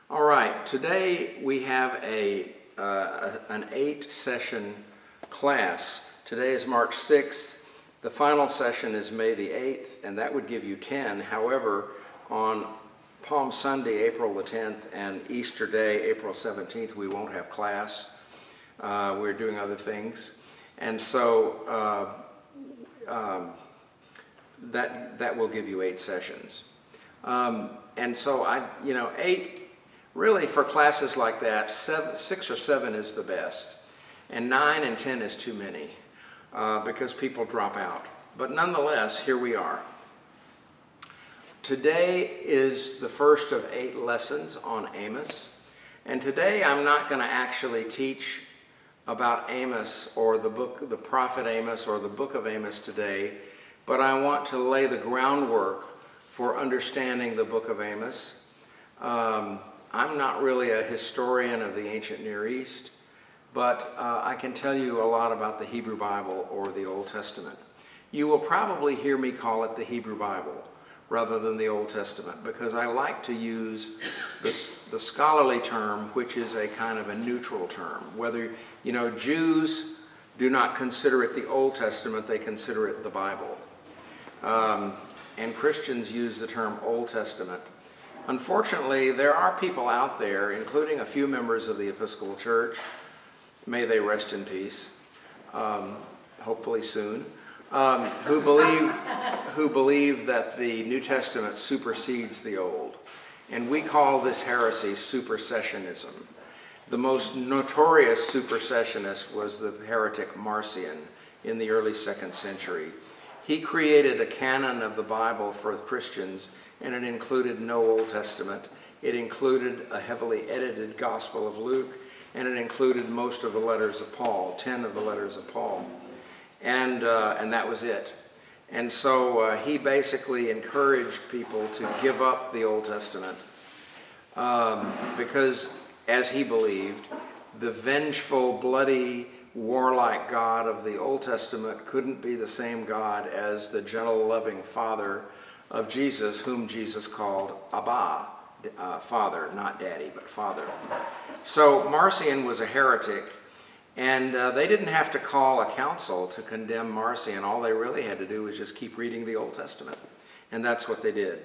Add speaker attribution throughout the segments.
Speaker 1: All right, today we have an 8-session class. Today is March 6th. The final session is May the 8th, and that would give you 10. However, on Palm Sunday, April the 10th, and Easter Day, April 17th, we won't have class. We're doing other things. And so that will give you 8 sessions. And so 8, really for classes like that, 6 or 7 is the best. And 9 and 10 is too many because people drop out. But nonetheless, here we are. Today is the first of 8 lessons on Amos. And today I'm not going to actually teach about Amos or the prophet Amos or the book of Amos today, but I want to lay the groundwork for understanding the book of Amos. I'm not really a historian of the ancient Near East, but I can tell you a lot about the Hebrew Bible or the Old Testament. You will probably hear me call it the Hebrew Bible rather than the Old Testament, because I like to use the scholarly term, which is a kind of a neutral term. Whether, Jews do not consider it the Old Testament, they consider it the Bible. And Christians use the term Old Testament. Unfortunately, there are people out there, including a few members of the Episcopal Church, may they rest in peace, hopefully soon, who believe that the New Testament supersedes the Old. And we call this heresy supersessionism. The most notorious supersessionist was the heretic Marcion in the early 2nd century. He created a canon of the Bible for Christians, and it included no Old Testament. It included a heavily edited Gospel of Luke, and it included most of the letters of Paul, 10 of the letters of Paul. And that was it. And so he basically encouraged people to give up the Old Testament because, as he believed, the vengeful, bloody, warlike God of the Old Testament couldn't be the same God as the gentle, loving Father of Jesus, whom Jesus called Abba, Father, not Daddy, but Father. So Marcion was a heretic, and they didn't have to call a council to condemn Marcion. All they really had to do was just keep reading the Old Testament, and that's what they did.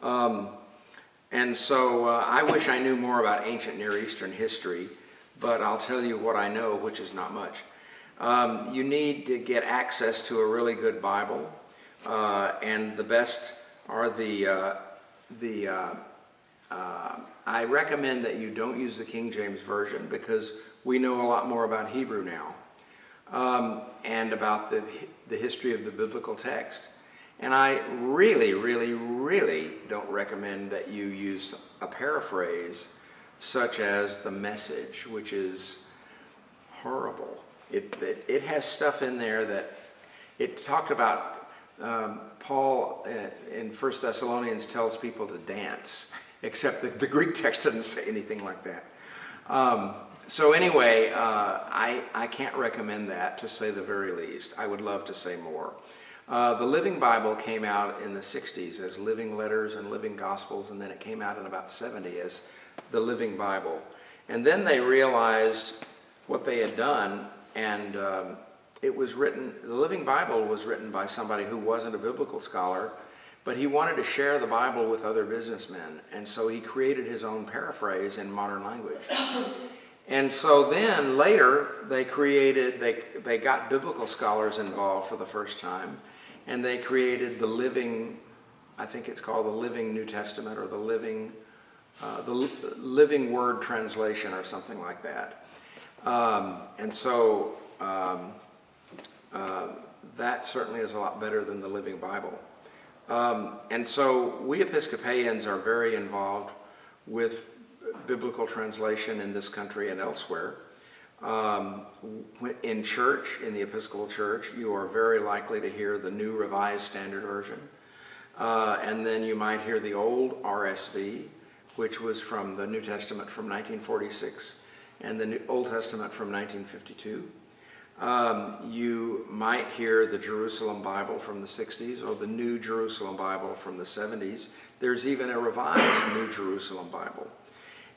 Speaker 1: And so I wish I knew more about ancient Near Eastern history, but I'll tell you what I know, which is not much. You need to get access to a really good Bible, and the best are I recommend that you don't use the King James Version, because we know a lot more about Hebrew now, and about the history of the biblical text. And I really, really, really don't recommend that you use a paraphrase such as the Message, which is horrible. It has stuff in there that it talked about. Paul in 1 Thessalonians tells people to dance, except that the Greek text doesn't say anything like that. So anyway, I can't recommend that, to say the very least. I would love to say more. The Living Bible came out in the 60s as Living Letters and Living Gospels, and then it came out in about 70 as the Living Bible. And then they realized what they had done, and it was written, the Living Bible was written by somebody who wasn't a biblical scholar, but he wanted to share the Bible with other businessmen, and so he created his own paraphrase in modern language. And so then later they got biblical scholars involved for the first time, and they created the Living, I think it's called the Living New Testament, or the Living Word Translation, or something like that. And so that certainly is a lot better than the Living Bible. And so we Episcopalians are very involved with biblical translation in this country and elsewhere. In church, in the Episcopal Church, you are very likely to hear the New Revised Standard Version. And then you might hear the old RSV, which was from the New Testament from 1946, and the Old Testament from 1952. You might hear the Jerusalem Bible from the 60s or the New Jerusalem Bible from the 70s. There's even a revised New Jerusalem Bible.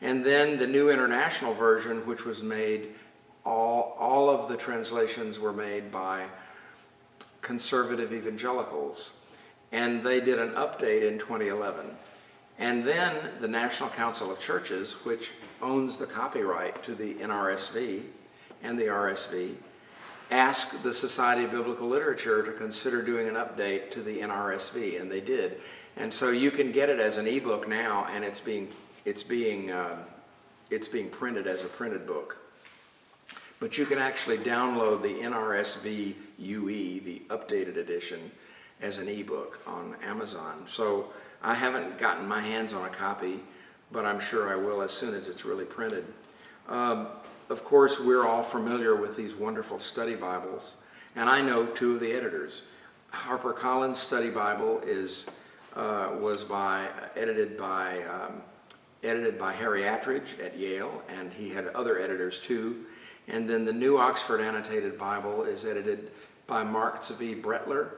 Speaker 1: And then the New International Version, which was made, all of the translations were made by conservative evangelicals. And they did an update in 2011. And then the National Council of Churches, which owns the copyright to the NRSV and the RSV, asked the Society of Biblical Literature to consider doing an update to the NRSV, and they did. And so you can get it as an ebook now, and it's being printed as a printed book. But you can actually download the NRSV UE, the updated edition, as an ebook on Amazon. So I haven't gotten my hands on a copy, but I'm sure I will as soon as it's really printed. Of course, we're all familiar with these wonderful study Bibles, and I know two of the editors. HarperCollins Study Bible was edited by Harry Attridge at Yale, and he had other editors too. And then the New Oxford Annotated Bible is edited by Mark Zvi Brettler,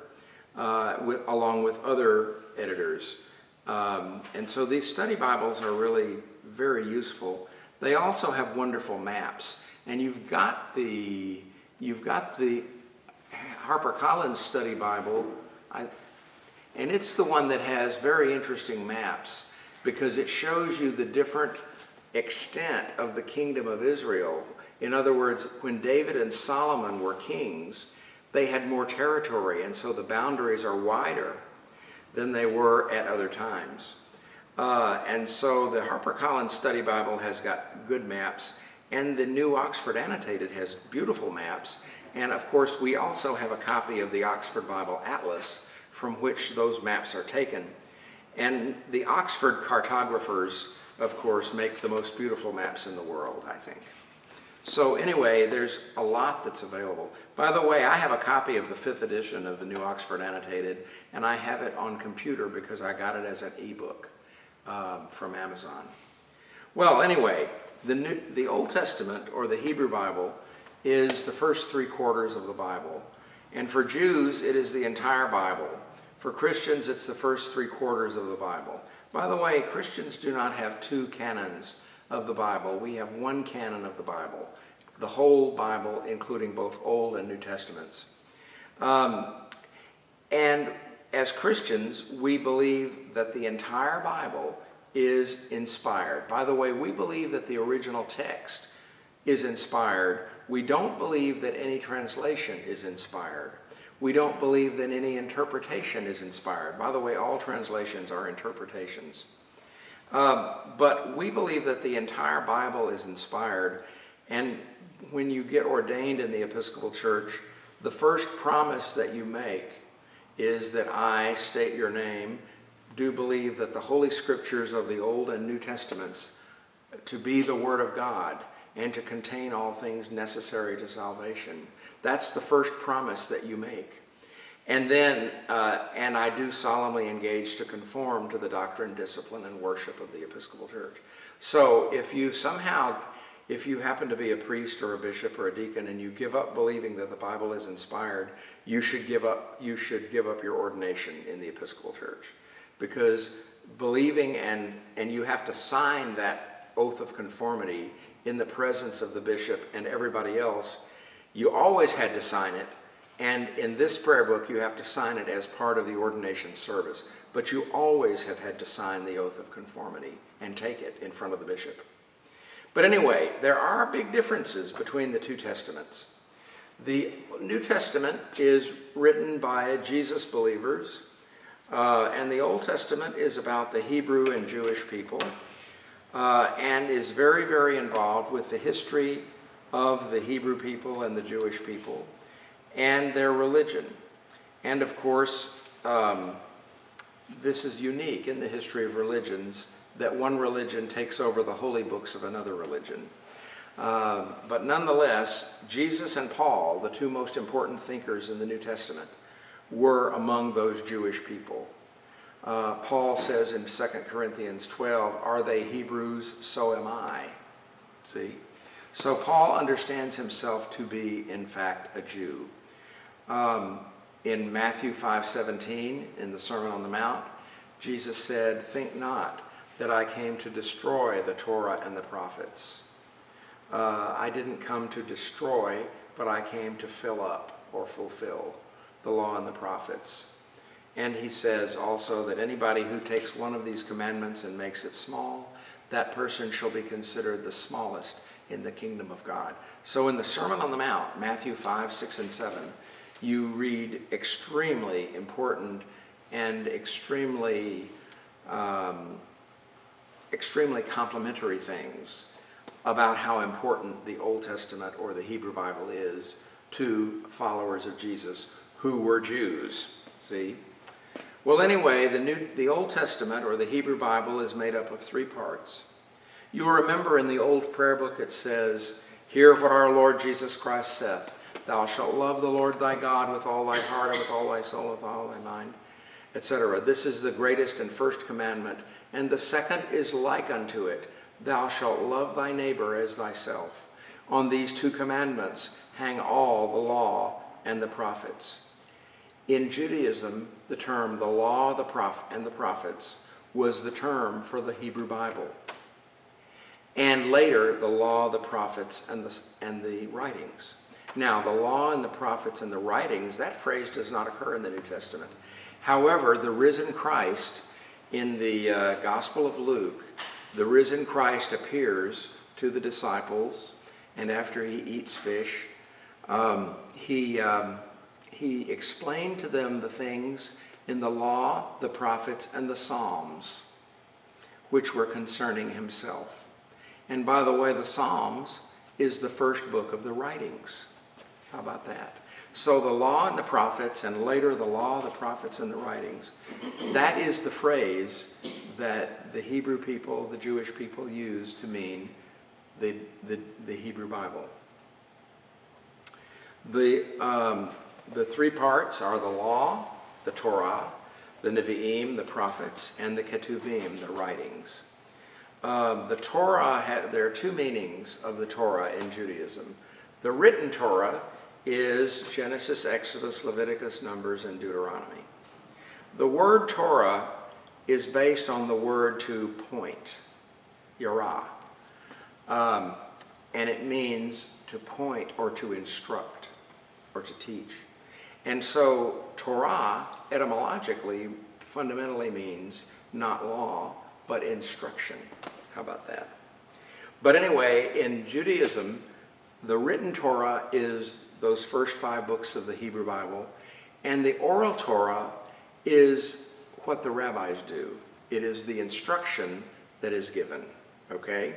Speaker 1: along with other editors. And so these study Bibles are really very useful. They also have wonderful maps, and you've got the HarperCollins Study Bible, and it's the one that has very interesting maps because it shows you the different extent of the kingdom of Israel. In other words, when David and Solomon were kings, they had more territory, and so the boundaries are wider than they were at other times. And so the HarperCollins Study Bible has got good maps, and the New Oxford Annotated has beautiful maps. And of course, we also have a copy of the Oxford Bible Atlas from which those maps are taken. And the Oxford cartographers, of course, make the most beautiful maps in the world, I think. So anyway, there's a lot that's available. By the way, I have a copy of the 5th edition of the New Oxford Annotated, and I have it on computer because I got it as an ebook from Amazon. Well, anyway, the Old Testament, or the Hebrew Bible, is the first 3/4 of the Bible. And for Jews, it is the entire Bible. For Christians, it's the first 3/4 of the Bible. By the way, Christians do not have two canons of the Bible. We have one canon of the Bible, the whole Bible, including both Old and New Testaments. And as Christians, we believe that the entire Bible is inspired. By the way, we believe that the original text is inspired. We don't believe that any translation is inspired. We don't believe that any interpretation is inspired. By the way, all translations are interpretations. But we believe that the entire Bible is inspired, and when you get ordained in the Episcopal Church, the first promise that you make is that I state your name, do believe that the Holy Scriptures of the Old and New Testaments to be the Word of God and to contain all things necessary to salvation. That's the first promise that you make. And then, and I do solemnly engage to conform to the doctrine, discipline, and worship of the Episcopal Church. So if you happen to be a priest or a bishop or a deacon and you give up believing that the Bible is inspired, you should give up your ordination in the Episcopal Church. Because believing and you have to sign that oath of conformity in the presence of the bishop and everybody else. You always had to sign it. And in this prayer book, you have to sign it as part of the ordination service. But you always have had to sign the oath of conformity and take it in front of the bishop. But anyway, there are big differences between the two testaments. The New Testament is written by Jesus believers, and the Old Testament is about the Hebrew and Jewish people, and is very, very involved with the history of the Hebrew people and the Jewish people and their religion. And of course, this is unique in the history of religions, that one religion takes over the holy books of another religion. But nonetheless, Jesus and Paul, the two most important thinkers in the New Testament, were among those Jewish people. Paul says in 2 Corinthians 12, "Are they Hebrews? So am I." See? So Paul understands himself to be, in fact, a Jew. In Matthew 5:17, in the Sermon on the Mount, Jesus said, "Think not that I came to destroy the Torah and the prophets. I didn't come to destroy, but I came to fill up or fulfill the law and the prophets." And he says also that anybody who takes one of these commandments and makes it small, that person shall be considered the smallest in the kingdom of God. So in the Sermon on the Mount, Matthew 5, 6, and 7, you read extremely important and extremely complimentary things about how important the Old Testament or the Hebrew Bible is to followers of Jesus who were Jews. See? Well, anyway, the Old Testament or the Hebrew Bible is made up of 3 parts. You'll remember in the old prayer book it says, "Hear what our Lord Jesus Christ saith, Thou shalt love the Lord thy God with all thy heart and with all thy soul and with all thy mind," etc. This is the greatest and first commandment. And the second is like unto it, "Thou shalt love thy neighbor as thyself." On these 2 commandments hang all the law and the prophets. In Judaism, the term the law and the prophets was the term for the Hebrew Bible. And later, the law, the prophets, and the writings. Now, the law and the prophets and the writings, that phrase does not occur in the New Testament. However, the risen Christ, in the Gospel of Luke, the risen Christ appears to the disciples, and after he eats fish, he explained to them the things in the law, the prophets, and the Psalms, which were concerning himself. And by the way, the Psalms is the first book of the writings. How about that? So the law and the prophets, and later the law, the prophets, and the writings, that is the phrase that the Hebrew people, the Jewish people, use to mean the Hebrew Bible. The 3 parts are the law, the Torah, the Nevi'im, the prophets, and the Ketuvim, the writings. The Torah, there are 2 meanings of the Torah in Judaism. The written Torah is Genesis, Exodus, Leviticus, Numbers, and Deuteronomy. The word Torah is based on the word to point, yarah, and it means to point or to instruct or to teach. And so Torah, etymologically, fundamentally means not law, but instruction. How about that? But anyway, in Judaism, the written Torah is those first 5 books of the Hebrew Bible, and the oral Torah is what the rabbis do. It is the instruction that is given, okay?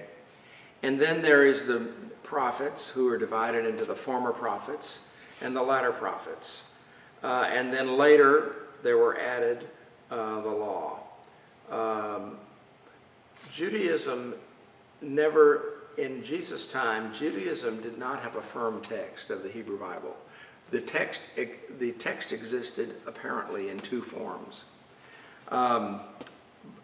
Speaker 1: And then there is the prophets, who are divided into the former prophets and the latter prophets. And then later, there were added the law. Judaism never, in Jesus' time, Judaism did not have a firm text of the Hebrew Bible. The text existed apparently in 2 forms. And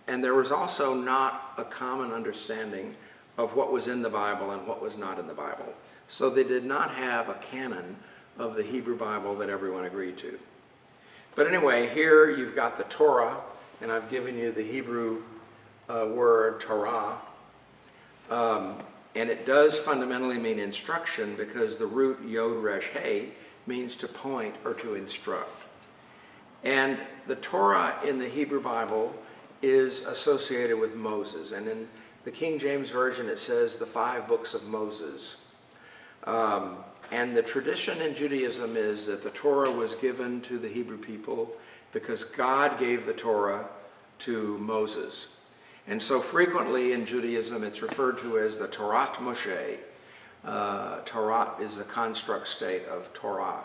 Speaker 1: there was also not a common understanding of what was in the Bible and what was not in the Bible. So they did not have a canon of the Hebrew Bible that everyone agreed to. But anyway, here you've got the Torah, and I've given you the Hebrew word Torah. And it does fundamentally mean instruction, because the root yod resh he means to point or to instruct. And the Torah in the Hebrew Bible is associated with Moses. And in the King James Version it says the 5 books of Moses. And the tradition in Judaism is that the Torah was given to the Hebrew people because God gave the Torah to Moses. And so frequently in Judaism it's referred to as the Torat Moshe. Torat is the construct state of Torah,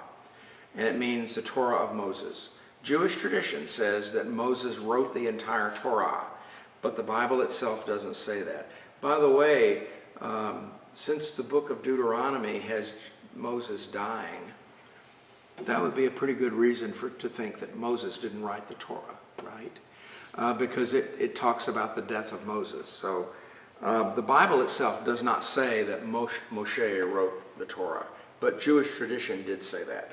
Speaker 1: and it means the Torah of Moses. Jewish tradition says that Moses wrote the entire Torah, but the Bible itself doesn't say that. By the way, since the book of Deuteronomy has Moses dying, that would be a pretty good reason to think that Moses didn't write the Torah, right? Because it talks about the death of Moses. So The Bible itself does not say that Moshe wrote the Torah, but Jewish tradition did say that.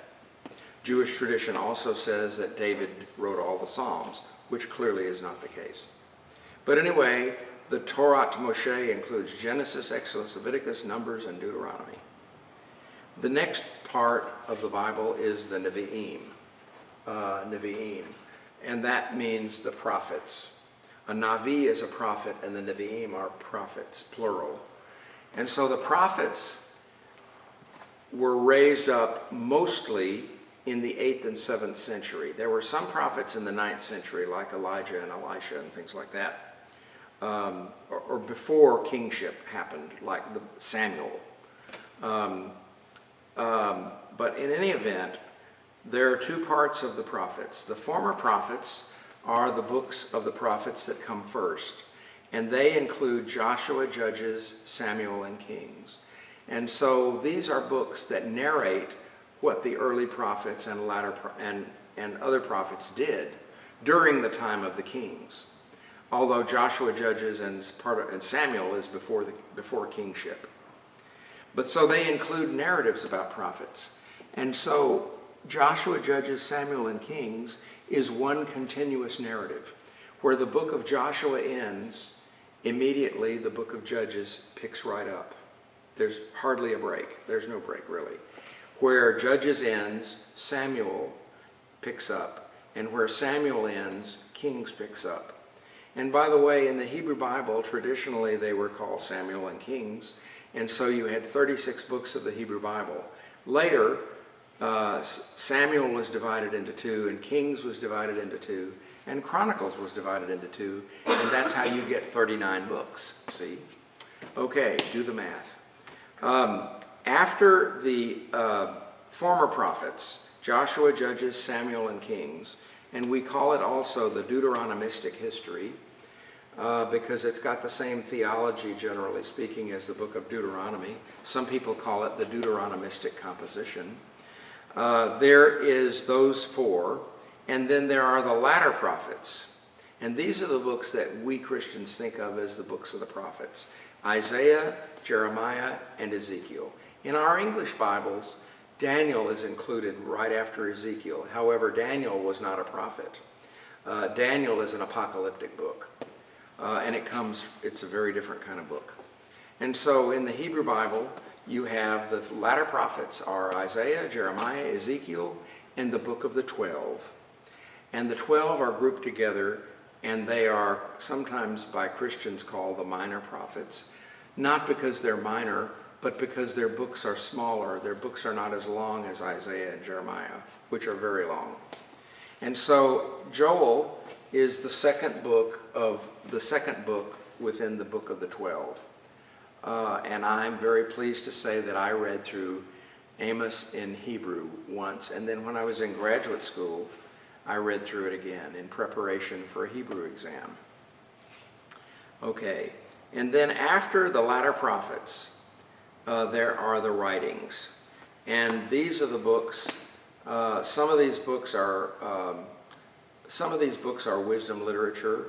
Speaker 1: Jewish tradition also says that David wrote all the Psalms, which clearly is not the case. But anyway, the Torah to Moshe includes Genesis, Exodus, Leviticus, Numbers, and Deuteronomy. The next part of the Bible is the Nevi'im, and that means the prophets. A Navi is a prophet, and the Nevi'im are prophets, plural. And so the prophets were raised up mostly in the 8th and 7th century. There were some prophets in the 9th century, like Elijah and Elisha and things like that, or before kingship happened, like Samuel. But in any event, there are two parts of the prophets. The former prophets are the books of the prophets that come first, and they include Joshua, Judges, Samuel, and Kings. And so these are books that narrate what the early prophets and and other prophets did during the time of the kings. Although Joshua, Judges, and Samuel is before kingship. But so they include narratives about prophets. And so Joshua, Judges, Samuel, and Kings is one continuous narrative. Where the book of Joshua ends, immediately the book of Judges picks right up. There's hardly a break. There's no break, really. Where Judges ends, Samuel picks up. And where Samuel ends, Kings picks up. And by the way, in the Hebrew Bible, traditionally they were called Samuel and Kings. And so you had 36 books of the Hebrew Bible. Later, Samuel was divided into two, and Kings was divided into two, and Chronicles was divided into two, and that's how you get 39 books, see? Okay, do the math. After the former prophets, Joshua, Judges, Samuel, and Kings, and we call it also the Deuteronomistic history, because it's got the same theology, generally speaking, as the book of Deuteronomy. Some people call it the Deuteronomistic composition. There is those four, and then there are the latter prophets. And these are the books that we Christians think of as the books of the prophets: Isaiah, Jeremiah, and Ezekiel. In our English Bibles, Daniel is included right after Ezekiel. However, Daniel was not a prophet. Daniel is an apocalyptic book. And it's a very different kind of book. And so in the Hebrew Bible, you have the latter prophets are Isaiah, Jeremiah, Ezekiel, and the book of the 12. And the 12 are grouped together, and they are sometimes by Christians called the minor prophets, not because they're minor, but because their books are smaller. Their books are not as long as Isaiah and Jeremiah, which are very long. And so Joel is the second book within the book of the 12. And I'm very pleased to say that I read through Amos in Hebrew once, and then when I was in graduate school, I read through it again in preparation for a Hebrew exam. Okay, and then after the latter prophets, there are the writings. And these are the books. Some of these books are wisdom literature.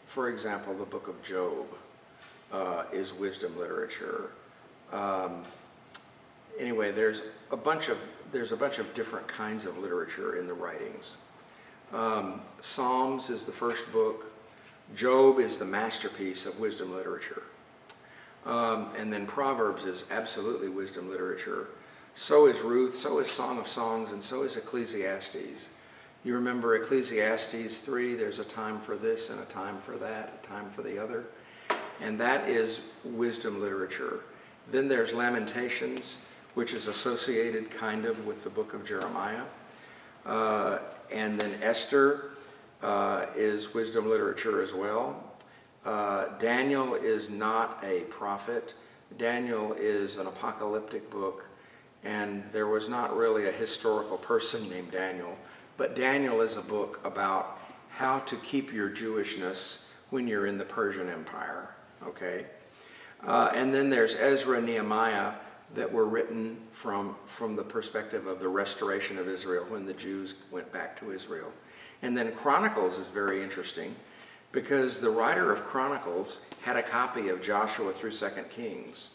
Speaker 1: For example, the book of Job is wisdom literature. Anyway, there's a bunch of different kinds of literature in the writings. Psalms is the first book. Job is the masterpiece of wisdom literature. And then Proverbs is absolutely wisdom literature. So is Ruth, so is Song of Songs, and so is Ecclesiastes. You remember Ecclesiastes 3, there's a time for this and a time for that, a time for the other. And that is wisdom literature. Then there's Lamentations, which is associated kind of with the book of Jeremiah. And then Esther is wisdom literature as well. Daniel is not a prophet. Daniel is an apocalyptic book, and there was not really a historical person named Daniel, but Daniel is a book about how to keep your Jewishness when you're in the Persian Empire, okay? And then there's Ezra and Nehemiah that were written from the perspective of the restoration of Israel when the Jews went back to Israel. And then Chronicles is very interesting because the writer of Chronicles had a copy of Joshua through 2 Kings.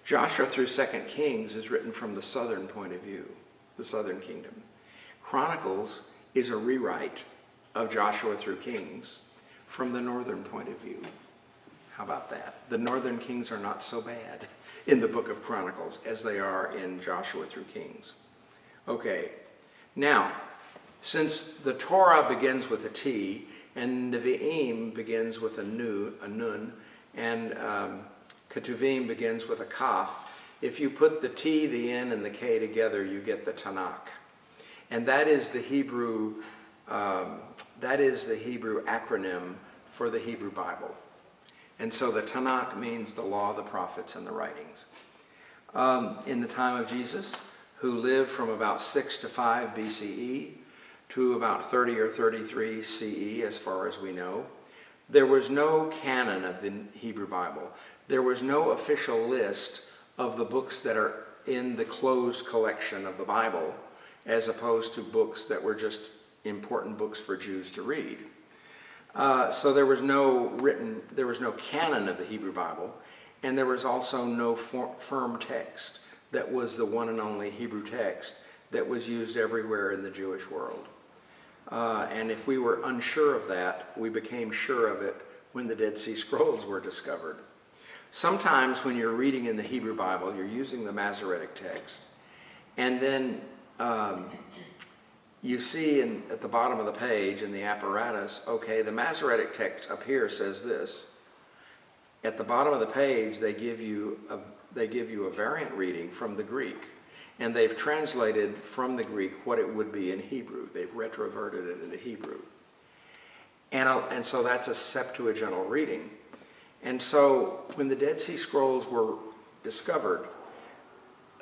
Speaker 1: Joshua through 2 Kings is written from the southern point of view, the southern kingdom. Chronicles is a rewrite of Joshua through Kings from the northern point of view. How about that? The northern kings are not so bad in the book of Chronicles as they are in Joshua through Kings. Okay, now, since the Torah begins with a T, and Nevi'im begins with a nun, and Ketuvim begins with a kaf, if you put the T, the N, and the K together, you get the Tanakh. And that is the Hebrew acronym for the Hebrew Bible. And so the Tanakh means the law, the prophets, and the writings. In the time of Jesus, who lived from about 6 to 5 BCE to about 30 or 33 CE, as far as we know, there was no canon of the Hebrew Bible. There was no official list of the books that are in the closed collection of the Bible, as opposed to books that were just important books for Jews to read. So there was no canon of the Hebrew Bible, and there was also no firm text that was the one and only Hebrew text that was used everywhere in the Jewish world. And if we were unsure of that, we became sure of it when the Dead Sea Scrolls were discovered. Sometimes when you're reading in the Hebrew Bible, you're using the Masoretic text, and then you see at the bottom of the page in the apparatus, okay, the Masoretic text up here says this. At the bottom of the page, they give you a variant reading from the Greek, and they've translated from the Greek what it would be in Hebrew. They've retroverted it into Hebrew. And so that's a Septuagintal reading. And so when the Dead Sea Scrolls were discovered,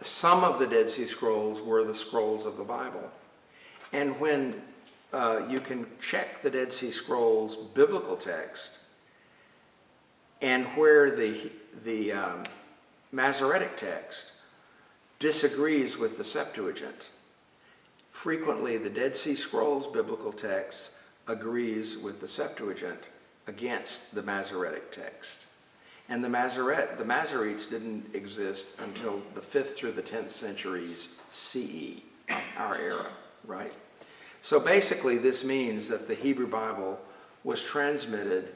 Speaker 1: some of the Dead Sea Scrolls were the scrolls of the Bible. And when you can check the Dead Sea Scrolls biblical text, and where the Masoretic text disagrees with the Septuagint, frequently the Dead Sea Scrolls biblical text agrees with the Septuagint against the Masoretic text. And the Masoretes didn't exist until the 5th through the 10th centuries CE, our era, right? So basically this means that the Hebrew Bible was transmitted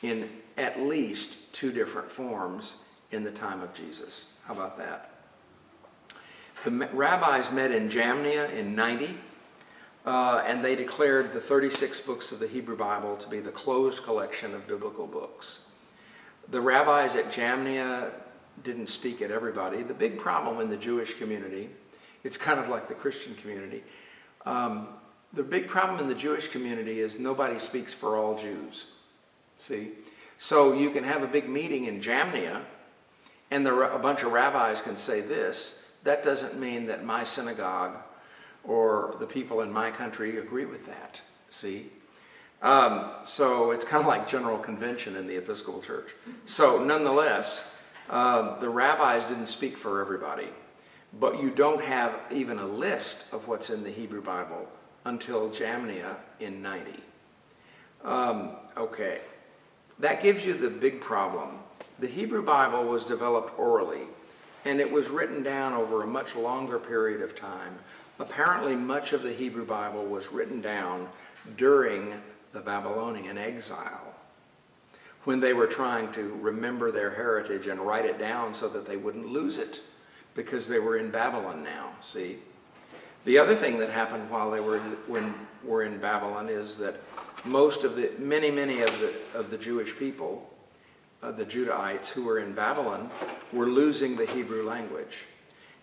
Speaker 1: in at least 2 different forms in the time of Jesus. How about that? The rabbis met in Jamnia in 90, and they declared the 36 books of the Hebrew Bible to be the closed collection of biblical books. The rabbis at Jamnia didn't speak at everybody. The big problem in the Jewish community, it's kind of like the Christian community, the big problem in the Jewish community is nobody speaks for all Jews. See? So you can have a big meeting in Jamnia, and a bunch of rabbis can say this. That doesn't mean that my synagogue or the people in my country agree with that. See? So it's kind of like General Convention in the Episcopal Church. So nonetheless, the rabbis didn't speak for everybody. But you don't have even a list of what's in the Hebrew Bible until Jamnia in 90. Okay, that gives you the big problem. The Hebrew Bible was developed orally, and it was written down over a much longer period of time. Apparently, much of the Hebrew Bible was written down during the Babylonian exile, when they were trying to remember their heritage and write it down so that they wouldn't lose it, because they were in Babylon now, see? The other thing that happened while they were in Babylon is that many of the Jewish people, the Judahites who were in Babylon, were losing the Hebrew language.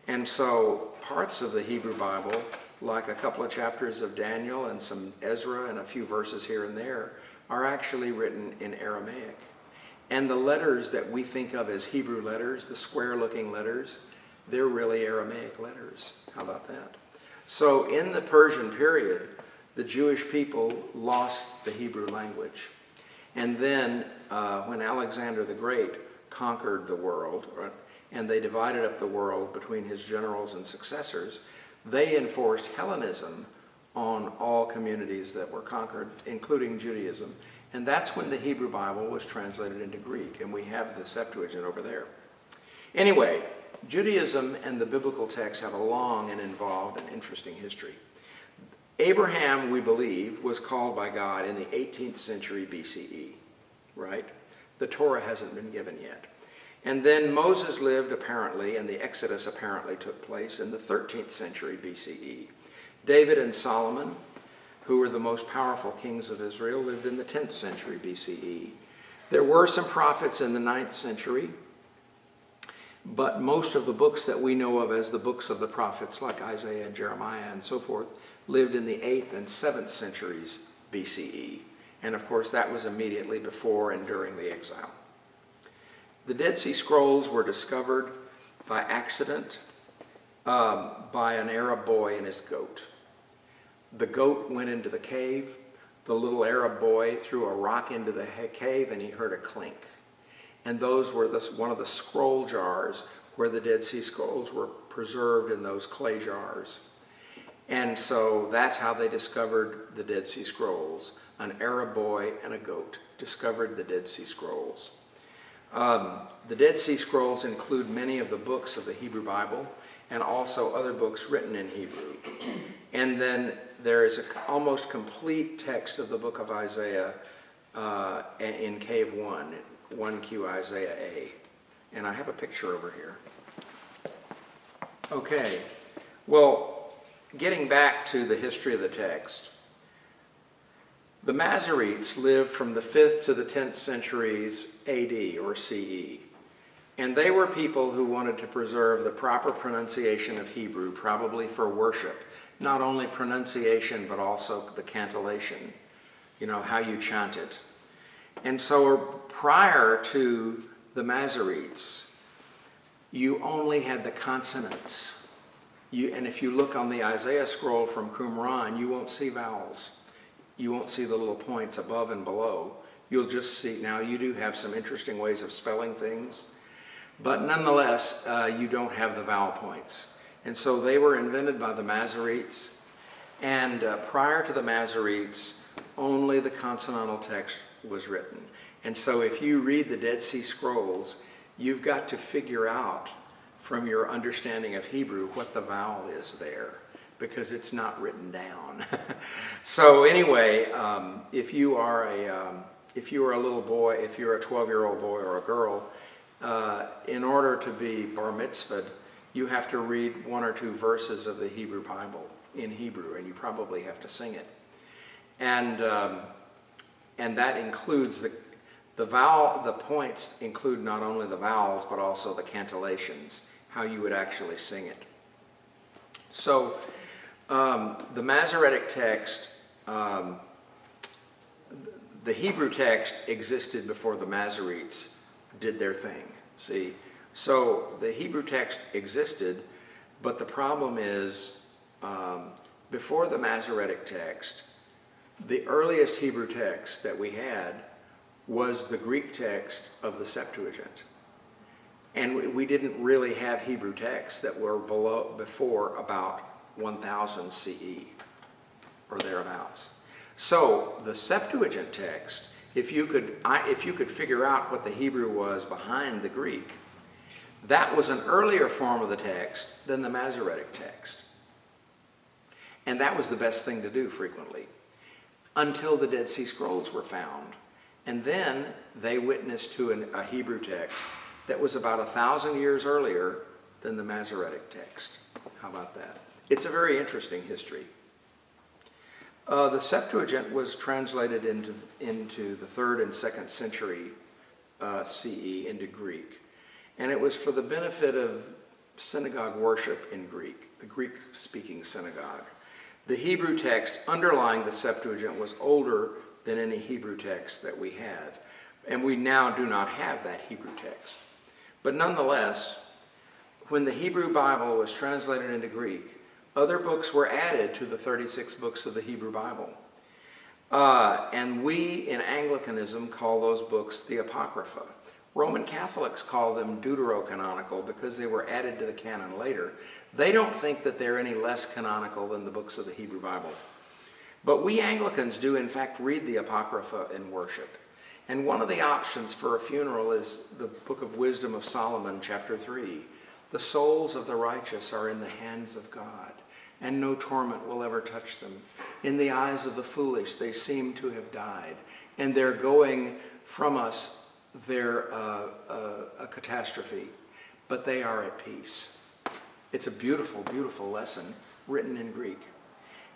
Speaker 1: And so parts of the Hebrew Bible, like a couple of chapters of Daniel and some Ezra and a few verses here and there, are actually written in Aramaic. And the letters that we think of as Hebrew letters, the square-looking letters, they're really Aramaic letters. How about that? So in the Persian period, the Jewish people lost the Hebrew language. And then when Alexander the Great conquered the world, and they divided up the world between his generals and successors, they enforced Hellenism on all communities that were conquered, including Judaism. And that's when the Hebrew Bible was translated into Greek, and we have the Septuagint over there. Anyway, Judaism and the biblical text have a long and involved and interesting history. Abraham, we believe, was called by God in the 18th century BCE, right? The Torah hasn't been given yet. And then Moses lived apparently, and the Exodus apparently took place in the 13th century BCE. David and Solomon, who were the most powerful kings of Israel, lived in the 10th century BCE. There were some prophets in the 9th century, but most of the books that we know of as the books of the prophets, like Isaiah and Jeremiah and so forth, lived in the 8th and 7th centuries BCE. And of course, that was immediately before and during the exile. The Dead Sea Scrolls were discovered by accident by an Arab boy and his goat. The goat went into the cave. The little Arab boy threw a rock into the cave, and he heard a clink. And those were one of the scroll jars where the Dead Sea Scrolls were preserved in those clay jars. And so that's how they discovered the Dead Sea Scrolls. An Arab boy and a goat discovered the Dead Sea Scrolls. The Dead Sea Scrolls include many of the books of the Hebrew Bible and also other books written in Hebrew. And then there is an almost complete text of the book of Isaiah in Cave 1, 1Q Isaiah A. And I have a picture over here. Okay, well, getting back to the history of the text, the Masoretes lived from the 5th to the 10th centuries AD or CE. And they were people who wanted to preserve the proper pronunciation of Hebrew, probably for worship. Not only pronunciation, but also the cantillation, how you chant it. And so prior to the Masoretes, you only had the consonants. And if you look on the Isaiah scroll from Qumran, you won't see vowels. You won't see the little points above and below. You'll just see, now you do have some interesting ways of spelling things, but nonetheless, you don't have the vowel points. And so they were invented by the Masoretes, and prior to the Masoretes, only the consonantal text was written. And so if you read the Dead Sea Scrolls, you've got to figure out from your understanding of Hebrew what the vowel is there, because it's not written down. So anyway, if you are a little boy, if you're a 12-year-old boy or a girl, in order to be bar mitzvahed, you have to read one or two verses of the Hebrew Bible in Hebrew, and you probably have to sing it. And that includes the points include not only the vowels, but also the cantillations, how you would actually sing it. So the Masoretic text, the Hebrew text existed before the Masoretes did their thing, see? So the Hebrew text existed, but the problem is, before the Masoretic text, the earliest Hebrew text that we had was the Greek text of the Septuagint. And we didn't really have Hebrew texts that were before about 1000 CE or thereabouts. So the Septuagint text, if you could figure out what the Hebrew was behind the Greek, that was an earlier form of the text than the Masoretic text. And that was the best thing to do frequently, until the Dead Sea Scrolls were found. And then they witnessed to a Hebrew text that was about 1,000 years earlier than the Masoretic text. How about that? It's a very interesting history. The Septuagint was translated into the 3rd and 2nd century CE into Greek. And it was for the benefit of synagogue worship in Greek, the Greek-speaking synagogue. The Hebrew text underlying the Septuagint was older than any Hebrew text that we have. And we now do not have that Hebrew text. But nonetheless, when the Hebrew Bible was translated into Greek, other books were added to the 36 books of the Hebrew Bible. And we in Anglicanism call those books the Apocrypha. Roman Catholics call them deuterocanonical because they were added to the canon later. They don't think that they're any less canonical than the books of the Hebrew Bible. But we Anglicans do in fact read the Apocrypha in worship. And one of the options for a funeral is the Book of Wisdom of Solomon, chapter 3. The souls of the righteous are in the hands of God, and no torment will ever touch them. In the eyes of the foolish, they seem to have died, and they're going from us, they're a catastrophe, but they are at peace. It's a beautiful, beautiful lesson written in Greek.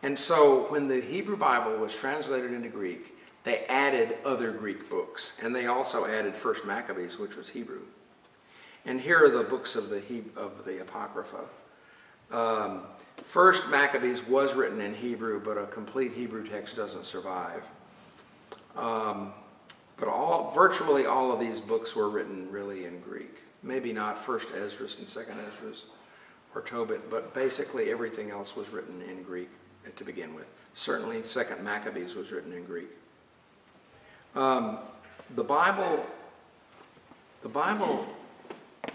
Speaker 1: And so when the Hebrew Bible was translated into Greek, they added other Greek books, and they also added First Maccabees, which was Hebrew. And here are the books of the Apocrypha. First Maccabees was written in Hebrew, but a complete Hebrew text doesn't survive. But virtually all of these books were written really in Greek. Maybe not First Esdras and Second Esdras or Tobit, but basically everything else was written in Greek to begin with. Certainly Second Maccabees was written in Greek. The Bible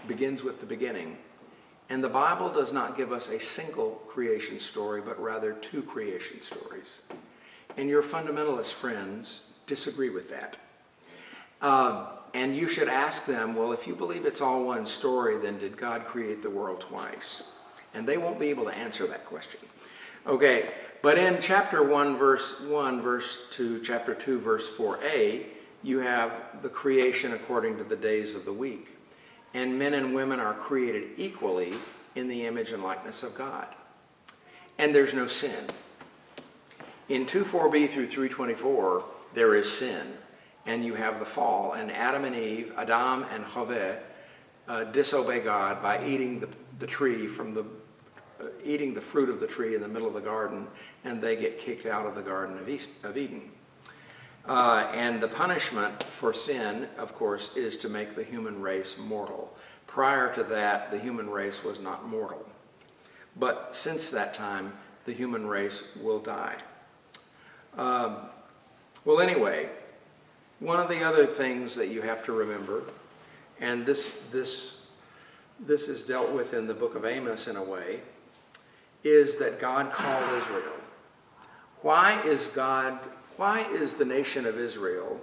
Speaker 1: begins with the beginning, and the Bible does not give us a single creation story, but rather two creation stories. And your fundamentalist friends disagree with that. And you should ask them, well, if you believe it's all one story, then did God create the world twice? And they won't be able to answer that question. Okay, but in chapter 1, verse 1, to chapter 2, verse 4a, you have the creation according to the days of the week. And men and women are created equally in the image and likeness of God. And there's no sin. In 2:4b through 3:24, there is sin. And you have the fall. And Adam and Eve, Adam and Chaveh, disobey God by eating the tree eating the fruit of the tree in the middle of the garden, and they get kicked out of the Garden of Eden. And the punishment for sin, of course, is to make the human race mortal. Prior to that, the human race was not mortal. But since that time, the human race will die. Well, anyway, one of the other things that you have to remember, and this is dealt with in the book of Amos in a way, is that God called Israel. Why is the nation of Israel,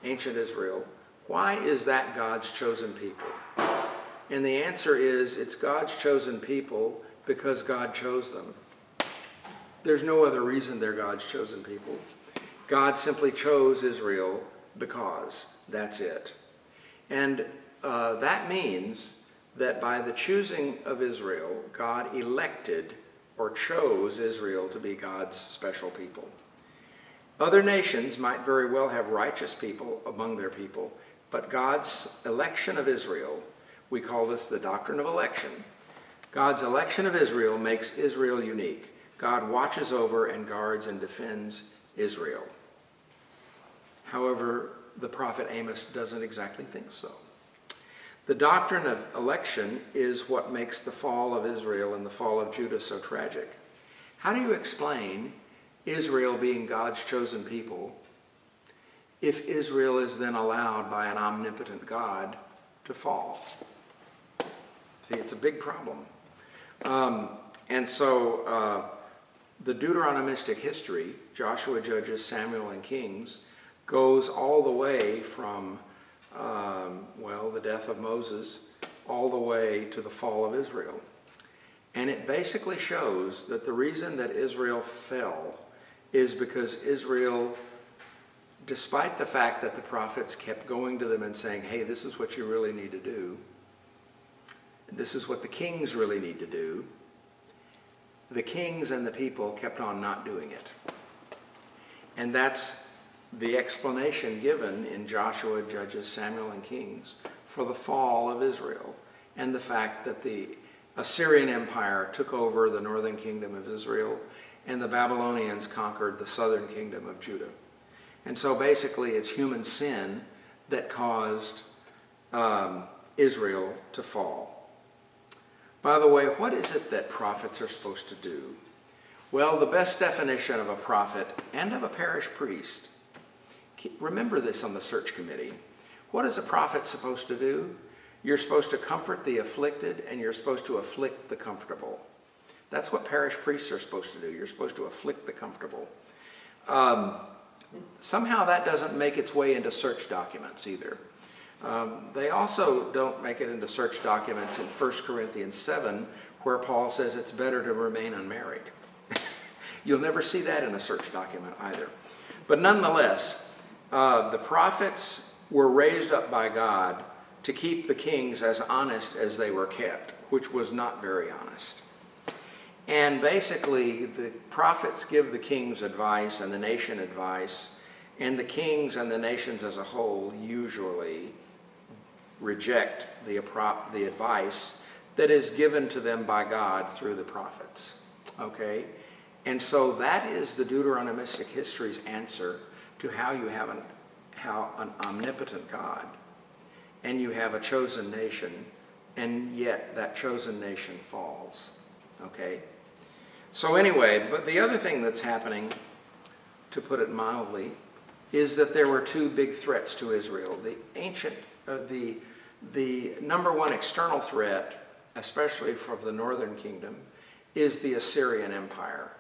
Speaker 1: ancient Israel, why is that God's chosen people? And the answer is, it's God's chosen people because God chose them. There's no other reason they're God's chosen people. God simply chose Israel because. That's it. And that means that by the choosing of Israel, God elected or chose Israel to be God's special people. Other nations might very well have righteous people among their people, but God's election of Israel, we call this the Doctrine of Election. God's election of Israel makes Israel unique. God watches over and guards and defends Israel. However, the prophet Amos doesn't exactly think so. The doctrine of election is what makes the fall of Israel and the fall of Judah so tragic. How do you explain Israel being God's chosen people if Israel is then allowed by an omnipotent God to fall? See, it's a big problem. And so the Deuteronomistic history, Joshua, Judges, Samuel, and Kings, goes all the way from the death of Moses, all the way to the fall of Israel. And it basically shows that the reason that Israel fell is because Israel, despite the fact that the prophets kept going to them and saying, hey, this is what you really need to do, this is what the kings really need to do, the kings and the people kept on not doing it. And that's the explanation given in Joshua, Judges, Samuel, and Kings for the fall of Israel and the fact that the Assyrian Empire took over the northern kingdom of Israel and the Babylonians conquered the southern kingdom of Judah. And so basically it's human sin that caused Israel to fall. By the way, what is it that prophets are supposed to do? Well, the best definition of a prophet and of a parish priest, remember this on the search committee. What is a prophet supposed to do? You're supposed to comfort the afflicted and you're supposed to afflict the comfortable. That's what parish priests are supposed to do. You're supposed to afflict the comfortable. Somehow that doesn't make its way into search documents either. They also don't make it into search documents in 1 Corinthians 7, where Paul says it's better to remain unmarried. You'll never see that in a search document either. But nonetheless, the prophets were raised up by God to keep the kings as honest as they were kept, which was not very honest. And basically, the prophets give the kings advice and the nation advice, and the kings and the nations as a whole usually reject the advice that is given to them by God through the prophets. Okay? And so that is the Deuteronomistic history's answer to how you have an omnipotent God, and you have a chosen nation, and yet that chosen nation falls. Okay? So anyway, but the other thing that's happening, to put it mildly, is that there were two big threats to Israel. The number one external threat, especially for the northern kingdom, is the Assyrian Empire.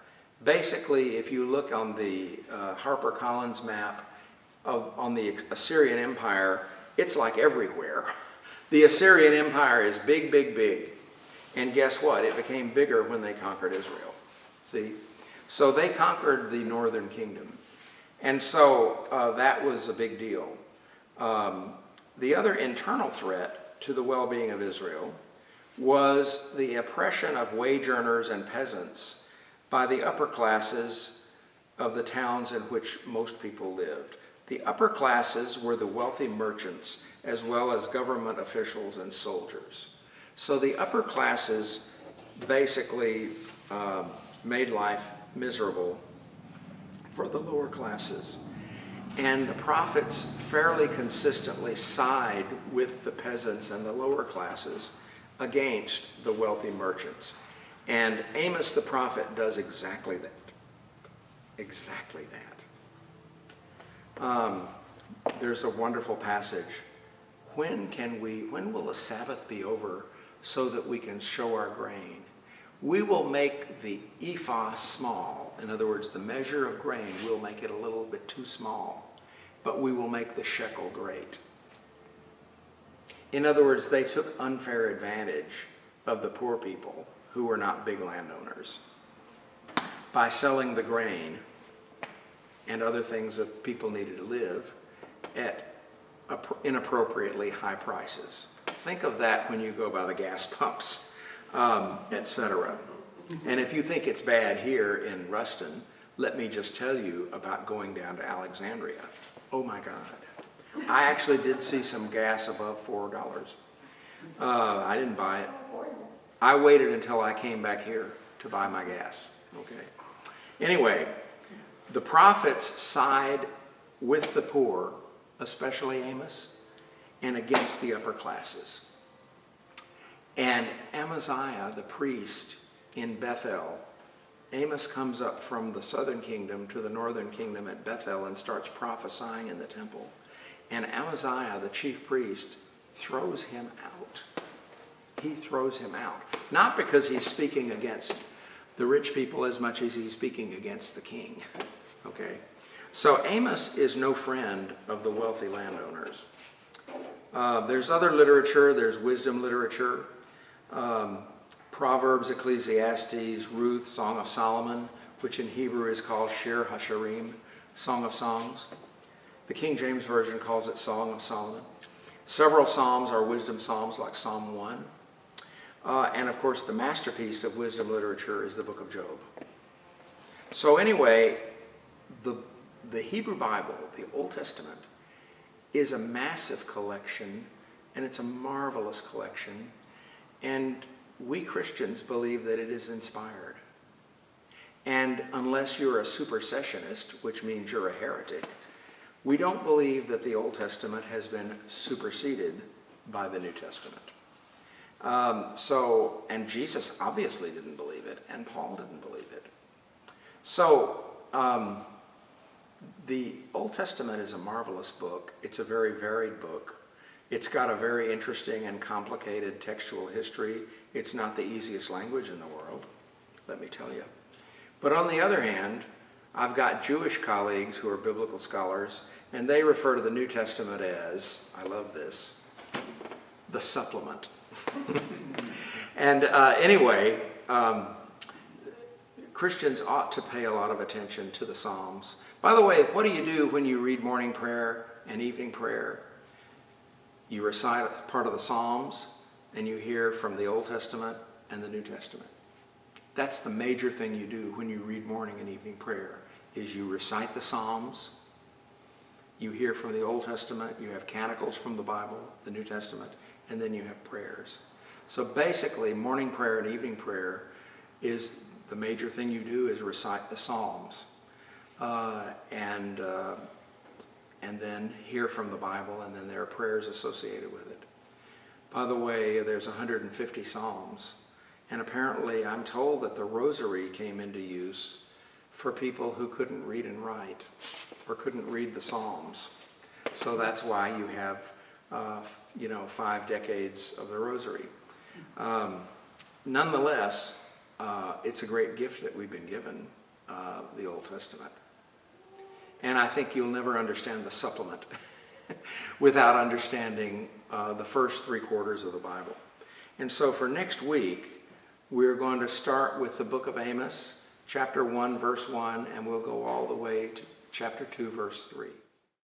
Speaker 1: Basically, if you look on the HarperCollins map on the Assyrian Empire, it's like everywhere. The Assyrian Empire is big, big, big. And guess what? It became bigger when they conquered Israel. See? So they conquered the northern kingdom. And so that was a big deal. The other internal threat to the well-being of Israel was the oppression of wage earners and peasants by the upper classes of the towns in which most people lived. The upper classes were the wealthy merchants, as well as government officials and soldiers. So the upper classes basically made life miserable for the lower classes. And the prophets fairly consistently side with the peasants and the lower classes against the wealthy merchants. And Amos the prophet does exactly that. Exactly that. There's a wonderful passage. When will the Sabbath be over so that we can show our grain? We will make the ephah small. In other words, the measure of grain, we'll make it a little bit too small, but we will make the shekel great. In other words, they took unfair advantage of the poor people who were not big landowners by selling the grain and other things that people needed to live at inappropriately high prices. Think of that when you go by the gas pumps, etc. And if you think it's bad here in Ruston, let me just tell you about going down to Alexandria. Oh my God. I actually did see some gas above $4. I didn't buy it. I waited until I came back here to buy my gas. Okay. Anyway, the prophets side with the poor, especially Amos, and against the upper classes. And Amaziah, the priest in Bethel, Amos comes up from the southern kingdom to the northern kingdom at Bethel and starts prophesying in the temple. And Amaziah, the chief priest, throws him out. He throws him out. Not because he's speaking against the rich people as much as he's speaking against the king. Okay? So Amos is no friend of the wealthy landowners. There's other literature. There's wisdom literature. Proverbs, Ecclesiastes, Ruth, Song of Solomon, which in Hebrew is called Shir HaShirim, Song of Songs. The King James Version calls it Song of Solomon. Several psalms are wisdom psalms, like Psalm 1. And of course, the masterpiece of wisdom literature is the book of Job. So anyway, the Hebrew Bible, the Old Testament, is a massive collection, and it's a marvelous collection. And we Christians believe that it is inspired. And unless you're a supersessionist, which means you're a heretic, we don't believe that the Old Testament has been superseded by the New Testament. And Jesus obviously didn't believe it, and Paul didn't believe it. So, the Old Testament is a marvelous book. It's a very varied book. It's got a very interesting and complicated textual history. It's not the easiest language in the world, let me tell you. But on the other hand, I've got Jewish colleagues who are biblical scholars, and they refer to the New Testament as, I love this, the supplement. And anyway, Christians ought to pay a lot of attention to the Psalms. By the way, what do you do when you read morning prayer and evening prayer? You recite part of the Psalms, and you hear from the Old Testament and the New Testament. That's the major thing you do when you read morning and evening prayer, is you recite the Psalms, you hear from the Old Testament, you have canticles from the Bible, the New Testament, and then you have prayers. So basically, morning prayer and evening prayer is the major thing you do is recite the Psalms, and then hear from the Bible, and then there are prayers associated with it. By the way, there's 150 Psalms, and apparently I'm told that the rosary came into use for people who couldn't read and write or couldn't read the Psalms. So that's why you have 5 decades of the rosary. Nonetheless, it's a great gift that we've been given, the Old Testament. And I think you'll never understand the supplement without understanding the first 3 quarters of the Bible. And so for next week, we're going to start with the book of Amos, chapter 1, verse 1, and we'll go all the way to chapter 2, verse 3.